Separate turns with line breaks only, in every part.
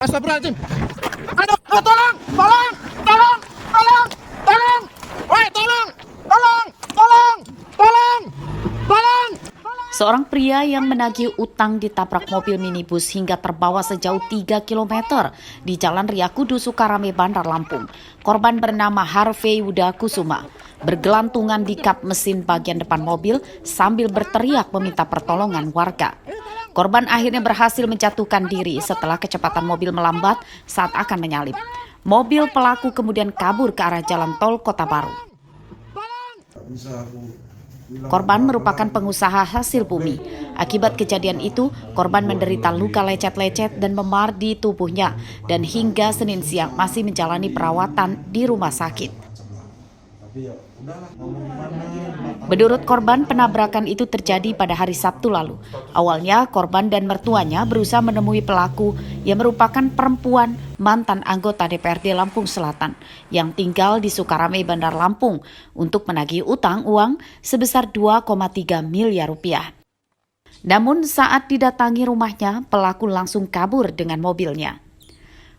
Astagfirullahaladzim. Aduh, tolong, tolong, tolong, tolong, tolong. Woi, tolong, tolong, tolong, tolong, tolong.
Seorang pria yang menagih utang ditabrak mobil minibus hingga terbawa sejauh 3 km di Jalan Ria Kudus, Sukarame, Bandar Lampung. Korban bernama Harvey Wudakusuma bergelantungan di kap mesin bagian depan mobil sambil berteriak meminta pertolongan warga. Korban akhirnya berhasil menjatuhkan diri setelah kecepatan mobil melambat saat akan menyalip. Mobil pelaku kemudian kabur ke arah jalan tol Kota Baru. Korban merupakan pengusaha hasil bumi. Akibat kejadian itu, korban menderita luka lecet-lecet dan memar di tubuhnya dan hingga Senin siang masih menjalani perawatan di rumah sakit. Menurut korban, penabrakan itu terjadi pada hari Sabtu lalu. Awalnya, korban dan mertuanya berusaha menemui pelaku yang merupakan perempuan mantan anggota DPRD Lampung Selatan yang tinggal di Sukarame, Bandar Lampung untuk menagih utang uang sebesar 2,3 miliar rupiah. Namun saat didatangi rumahnya, pelaku langsung kabur dengan mobilnya.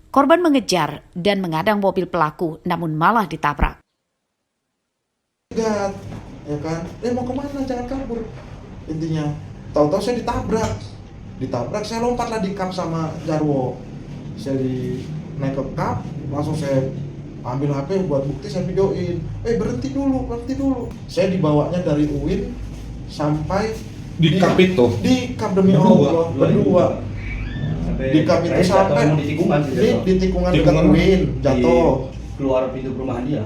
Korban mengejar dan mengadang mobil pelaku, namun malah ditabrak.
Ya kan, mau kemana, jangan kabur. Intinya, tahu-tahu saya ditabrak, saya lompatlah di kap sama Jarwo. Saya naik ke kap, langsung saya ambil HP buat bukti, saya videoin. Berhenti dulu. Saya dibawanya dari UIN sampai
Di kap itu?
Di kap demi Allah, berdua. Di kap itu sampai di tikungan dekat UIN, jatuh.
Keluar pintu perumahan dia.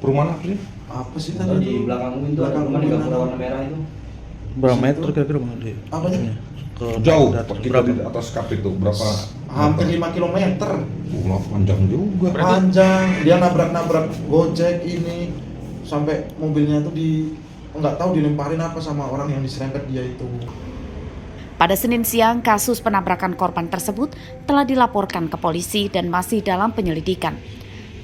Perumahan apa sih?
Apa sih
Atau
tadi?
di belakang UIN tuh ada rumah di gambar warna merah itu.
Berapa meter kira-kira Bang?
Apanya?
Jauh, kita di atas kap itu berapa?
Hampir 5 km.
Panjang juga.
Panjang, dia nabrak Gojek ini sampai mobilnya tuh nggak tahu dilemparin apa sama orang yang diserempet dia itu.
Pada Senin siang, kasus penabrakan korban tersebut telah dilaporkan ke polisi dan masih dalam penyelidikan.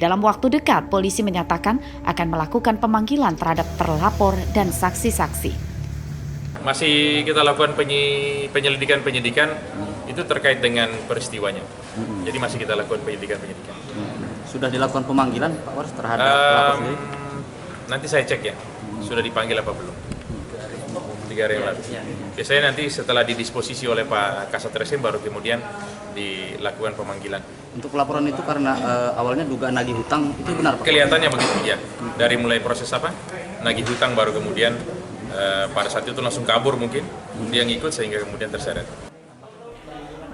Dalam waktu dekat, polisi menyatakan akan melakukan pemanggilan terhadap terlapor dan saksi-saksi.
Masih kita lakukan penyidikan itu terkait dengan peristiwanya. Jadi masih kita lakukan penyidikan.
Sudah dilakukan pemanggilan Pak Waris terhadap pelapor sendiri?
Nanti saya cek ya, sudah dipanggil apa belum. 3 hari yang lalu. Biasanya nanti setelah didisposisi oleh Pak Kasat Reskrim baru kemudian dilakukan pemanggilan.
Untuk pelaporan itu karena awalnya dugaan nagih hutang, itu benar Pak?
Kelihatannya begitu ya. Dari mulai proses nagih hutang baru kemudian pada saat itu langsung kabur mungkin. Dia ngikut sehingga kemudian terseret.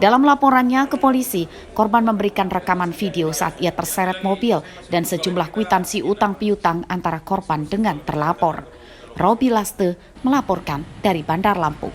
Dalam laporannya ke polisi, korban memberikan rekaman video saat ia terseret mobil dan sejumlah kwitansi utang piutang antara korban dengan terlapor. Robi Laste melaporkan dari Bandar Lampung.